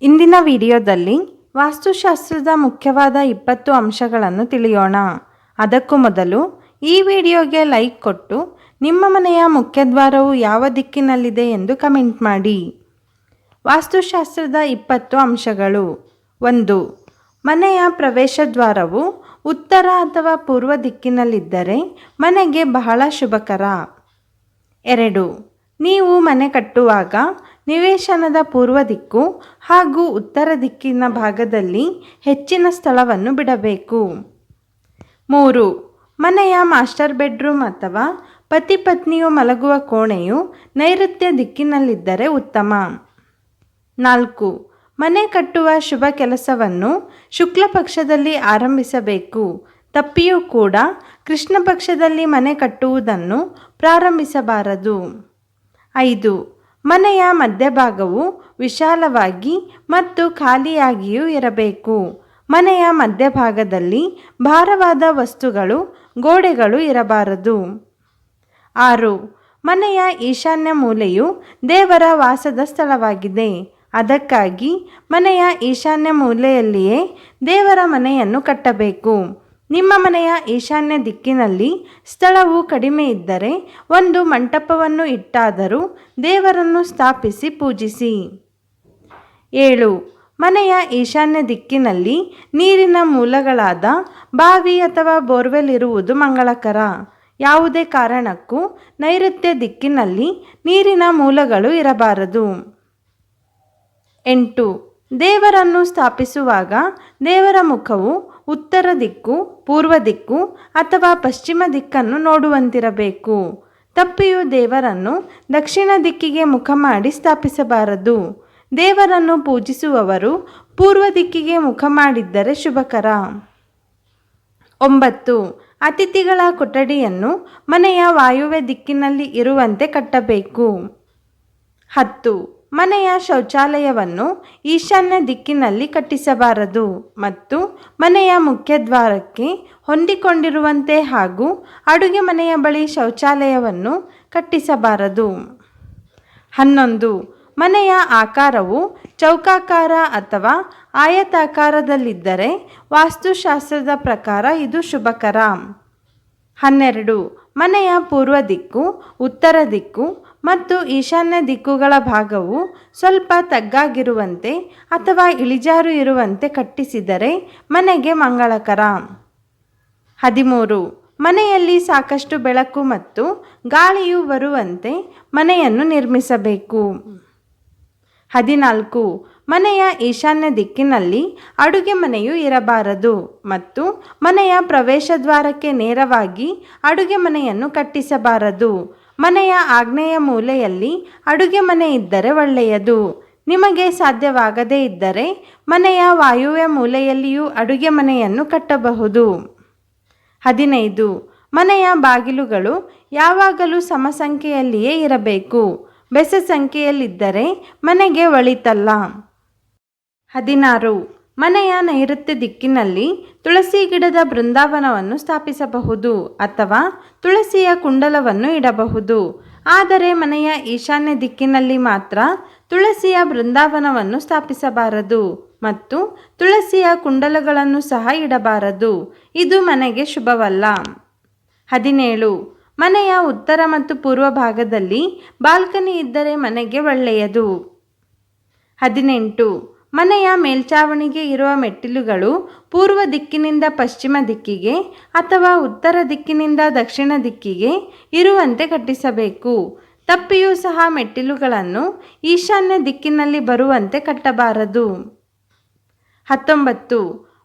ಇಂದಿನ ವಿಡಿಯೋದಲ್ಲಿ ವಾಸ್ತುಶಾಸ್ತ್ರದ ಮುಖ್ಯವಾದ 20 ಅಂಶಗಳನ್ನು ತಿಳಿಯೋಣ. ಅದಕ್ಕೂ ಮೊದಲು ಈ ವಿಡಿಯೋಗೆ ಲೈಕ್ ಕೊಟ್ಟು ನಿಮ್ಮ ಮನೆಯ ಮುಖ್ಯದ್ವಾರವು ಯಾವ ದಿಕ್ಕಿನಲ್ಲಿದೆ ಎಂದು ಕಮೆಂಟ್ ಮಾಡಿ. ವಾಸ್ತುಶಾಸ್ತ್ರದ 20 ಅಂಶಗಳು. 1. ಮನೆಯ ಪ್ರವೇಶದ್ವಾರವು ಉತ್ತರ ಅಥವಾ ಪೂರ್ವ ದಿಕ್ಕಿನಲ್ಲಿದ್ದರೆ ಮನೆಗೆ ಬಹಳ ಶುಭಕರ. 2. ನೀವು ಮನೆ ಕಟ್ಟುವಾಗ ನಿವೇಶನದ ಪೂರ್ವ ದಿಕ್ಕು ಹಾಗೂ ಉತ್ತರ ದಿಕ್ಕಿನ ಭಾಗದಲ್ಲಿ ಹೆಚ್ಚಿನ ಸ್ಥಳವನ್ನು ಬಿಡಬೇಕು. 3. ಮನೆಯ ಮಾಸ್ಟರ್ ಬೆಡ್ರೂಮ್ ಅಥವಾ ಪತಿ ಪತ್ನಿಯು ಮಲಗುವ ಕೋಣೆಯು ನೈಋತ್ಯ ದಿಕ್ಕಿನಲ್ಲಿದ್ದರೆ ಉತ್ತಮ. 4. ಮನೆ ಕಟ್ಟುವ ಶುಭ ಕೆಲಸವನ್ನು ಶುಕ್ಲ ಪಕ್ಷದಲ್ಲಿ ಆರಂಭಿಸಬೇಕು. ತಪ್ಪಿಯೂ ಕೂಡ ಕೃಷ್ಣ ಪಕ್ಷದಲ್ಲಿ ಮನೆ ಕಟ್ಟುವುದನ್ನು ಪ್ರಾರಂಭಿಸಬಾರದು. 5. ಮನೆಯ ಮಧ್ಯಭಾಗವು ವಿಶಾಲವಾಗಿ ಮತ್ತು ಖಾಲಿಯಾಗಿಯೂ ಇರಬೇಕು. ಮನೆಯ ಮಧ್ಯಭಾಗದಲ್ಲಿ ಭಾರವಾದ ವಸ್ತುಗಳು, ಗೋಡೆಗಳು ಇರಬಾರದು. 6. ಮನೆಯ ಈಶಾನ್ಯ ಮೂಲೆಯು ದೇವರ ವಾಸದ ಸ್ಥಳವಾಗಿದೆ. ಅದಕ್ಕಾಗಿ ಮನೆಯ ಈಶಾನ್ಯ ಮೂಲೆಯಲ್ಲಿಯೇ ದೇವರ ಮನೆಯನ್ನು ಕಟ್ಟಬೇಕು. ನಿಮ್ಮ ಮನೆಯ ಈಶಾನ್ಯ ದಿಕ್ಕಿನಲ್ಲಿ ಸ್ಥಳವು ಕಡಿಮೆ ಇದ್ದರೆ ಒಂದು ಮಂಟಪವನ್ನು ಇಟ್ಟಾದರೂ ದೇವರನ್ನು ಸ್ಥಾಪಿಸಿ ಪೂಜಿಸಿ. 7. ಮನೆಯ ಈಶಾನ್ಯ ದಿಕ್ಕಿನಲ್ಲಿ ನೀರಿನ ಮೂಲಗಳಾದ ಬಾವಿ ಅಥವಾ ಬೋರ್ವೆಲ್ ಇರುವುದು ಮಂಗಳಕರ. ಯಾವುದೇ ಕಾರಣಕ್ಕೂ ನೈಋತ್ಯ ದಿಕ್ಕಿನಲ್ಲಿ ನೀರಿನ ಮೂಲಗಳು ಇರಬಾರದು. 8. ದೇವರನ್ನು ಸ್ಥಾಪಿಸುವಾಗ ದೇವರ ಮುಖವು ಉತ್ತರ ದಿಕ್ಕು, ಪೂರ್ವ ದಿಕ್ಕು ಅಥವಾ ಪಶ್ಚಿಮ ದಿಕ್ಕನ್ನು ನೋಡುವಂತಿರಬೇಕು. ತಪ್ಪಿಯು ದೇವರನ್ನು ದಕ್ಷಿಣ ದಿಕ್ಕಿಗೆ ಮುಖ ಮಾಡಿ ಸ್ಥಾಪಿಸಬಾರದು. ದೇವರನ್ನು ಪೂಜಿಸುವವರು ಪೂರ್ವ ದಿಕ್ಕಿಗೆ ಮುಖ ಮಾಡಿದ್ದರೆ ಶುಭಕರ. 9. ಅತಿಥಿಗಳ ಕೊಠಡಿಯನ್ನು ಮನೆಯ ವಾಯುವ್ಯ ದಿಕ್ಕಿನಲ್ಲಿ ಇರುವಂತೆ ಕಟ್ಟಬೇಕು. 10. ಮನೆಯ ಶೌಚಾಲಯವನ್ನು ಈಶಾನ್ಯ ದಿಕ್ಕಿನಲ್ಲಿ ಕಟ್ಟಿಸಬಾರದು ಮತ್ತು ಮನೆಯ ಮುಖ್ಯದ್ವಾರಕ್ಕೆ ಹೊಂದಿಕೊಂಡಿರುವಂತೆ ಹಾಗೂ ಅಡುಗೆ ಮನೆಯ ಬಳಿ ಶೌಚಾಲಯವನ್ನು ಕಟ್ಟಿಸಬಾರದು. 11. ಮನೆಯ ಆಕಾರವು ಚೌಕಾಕಾರ ಅಥವಾ ಆಯತಾಕಾರದಲ್ಲಿದ್ದರೆ ವಾಸ್ತುಶಾಸ್ತ್ರದ ಪ್ರಕಾರ ಇದು ಶುಭಕರ. 12. ಮನೆಯ ಪೂರ್ವ ದಿಕ್ಕು, ಉತ್ತರ ದಿಕ್ಕು ಮತ್ತು ಈಶಾನ್ಯ ದಿಕ್ಕುಗಳ ಭಾಗವು ಸ್ವಲ್ಪ ತಗ್ಗಾಗಿರುವಂತೆ ಅಥವಾ ಇಳಿಜಾರು ಇರುವಂತೆ ಕಟ್ಟಿಸಿದರೆ ಮನೆಗೆ ಮಂಗಳಕರ. 13. ಮನೆಯಲ್ಲಿ ಸಾಕಷ್ಟು ಬೆಳಕು ಮತ್ತು ಗಾಳಿಯು ಬರುವಂತೆ ಮನೆಯನ್ನು ನಿರ್ಮಿಸಬೇಕು. 14. ಮನೆಯ ಈಶಾನ್ಯ ದಿಕ್ಕಿನಲ್ಲಿ ಅಡುಗೆ ಮನೆಯು ಇರಬಾರದು ಮತ್ತು ಮನೆಯ ಪ್ರವೇಶದ್ವಾರಕ್ಕೆ ನೇರವಾಗಿ ಅಡುಗೆ ಮನೆಯನ್ನು ಕಟ್ಟಿಸಬಾರದು. ಮನೆಯ ಆಗ್ನೇಯ ಮೂಲೆಯಲ್ಲಿ ಅಡುಗೆ ಮನೆ ಇದ್ದರೆ ಒಳ್ಳೆಯದು. ನಿಮಗೆ ಸಾಧ್ಯವಾಗದೇ ಇದ್ದರೆ ಮನೆಯ ವಾಯುವ್ಯ ಮೂಲೆಯಲ್ಲಿಯೂ ಅಡುಗೆ ಮನೆಯನ್ನು ಕಟ್ಟಬಹುದು. 15. ಮನೆಯ ಬಾಗಿಲುಗಳು ಯಾವಾಗಲೂ ಸಮ ಸಂಖ್ಯೆಯಲ್ಲಿಯೇ ಇರಬೇಕು. ಬೆಸ ಸಂಖ್ಯೆಯಲ್ಲಿದ್ದರೆ ಮನೆಗೆ ಒಳಿತಲ್ಲ. 16. ಮನೆಯ ನೈಋತ್ಯ ದಿಕ್ಕಿನಲ್ಲಿ ತುಳಸಿ ಗಿಡದ ಬೃಂದಾವನವನ್ನು ಸ್ಥಾಪಿಸಬಹುದು ಅಥವಾ ತುಳಸಿಯ ಕುಂಡಲವನ್ನು ಇಡಬಹುದು. ಆದರೆ ಮನೆಯ ಈಶಾನ್ಯ ದಿಕ್ಕಿನಲ್ಲಿ ಮಾತ್ರ ತುಳಸಿಯ ಬೃಂದಾವನವನ್ನು ಸ್ಥಾಪಿಸಬಾರದು ಮತ್ತು ತುಳಸಿಯ ಕುಂಡಲಗಳನ್ನು ಸಹ ಇಡಬಾರದು. ಇದು ಮನೆಗೆ ಶುಭವಲ್ಲ. 17. ಮನೆಯ ಉತ್ತರ ಮತ್ತು ಪೂರ್ವ ಭಾಗದಲ್ಲಿ ಬಾಲ್ಕನಿ ಇದ್ದರೆ ಮನೆಗೆ ಒಳ್ಳೆಯದು. 18. ಮನೆಯ ಮೇಲ್ಛಾವಣಿಗೆ ಇರುವ ಮೆಟ್ಟಿಲುಗಳು ಪೂರ್ವ ದಿಕ್ಕಿನಿಂದ ಪಶ್ಚಿಮ ದಿಕ್ಕಿಗೆ ಅಥವಾ ಉತ್ತರ ದಿಕ್ಕಿನಿಂದ ದಕ್ಷಿಣ ದಿಕ್ಕಿಗೆ ಇರುವಂತೆ ಕಟ್ಟಿಸಬೇಕು. ತಪ್ಪಿಯೂ ಸಹ ಮೆಟ್ಟಿಲುಗಳನ್ನು ಈಶಾನ್ಯ ದಿಕ್ಕಿನಲ್ಲಿ ಬರುವಂತೆ ಕಟ್ಟಬಾರದು. 19.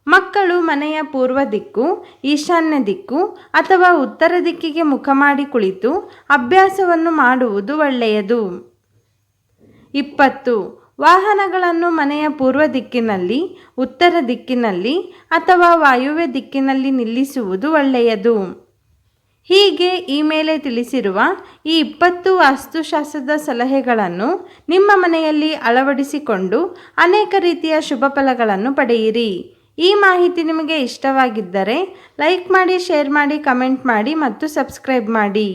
ಮಕ್ಕಳು ಮನೆಯ ಪೂರ್ವ ದಿಕ್ಕು, ಈಶಾನ್ಯ ದಿಕ್ಕು ಅಥವಾ ಉತ್ತರ ದಿಕ್ಕಿಗೆ ಮುಖ ಮಾಡಿ ಕುಳಿತು ಅಭ್ಯಾಸವನ್ನು ಮಾಡುವುದು ಒಳ್ಳೆಯದು. 20. ವಾಹನಗಳನ್ನು ಮನೆಯ ಪೂರ್ವ ದಿಕ್ಕಿನಲ್ಲಿ, ಉತ್ತರ ದಿಕ್ಕಿನಲ್ಲಿ ಅಥವಾ ವಾಯುವ್ಯ ದಿಕ್ಕಿನಲ್ಲಿ ನಿಲ್ಲಿಸುವುದು ಒಳ್ಳೆಯದು. ಹೀಗೆ ಈ ಮೇಲೆ ತಿಳಿಸಿರುವ ಈ 20 ವಾಸ್ತುಶಾಸ್ತ್ರದ ಸಲಹೆಗಳನ್ನು ನಿಮ್ಮ ಮನೆಯಲ್ಲಿ ಅಳವಡಿಸಿಕೊಂಡು ಅನೇಕ ರೀತಿಯ ಶುಭ ಫಲಗಳನ್ನು ಪಡೆಯಿರಿ. ಈ ಮಾಹಿತಿ ನಿಮಗೆ ಇಷ್ಟವಾಗಿದ್ದರೆ ಲೈಕ್ ಮಾಡಿ, ಶೇರ್ ಮಾಡಿ, ಕಮೆಂಟ್ ಮಾಡಿ ಮತ್ತು ಸಬ್ಸ್ಕ್ರೈಬ್ ಮಾಡಿ.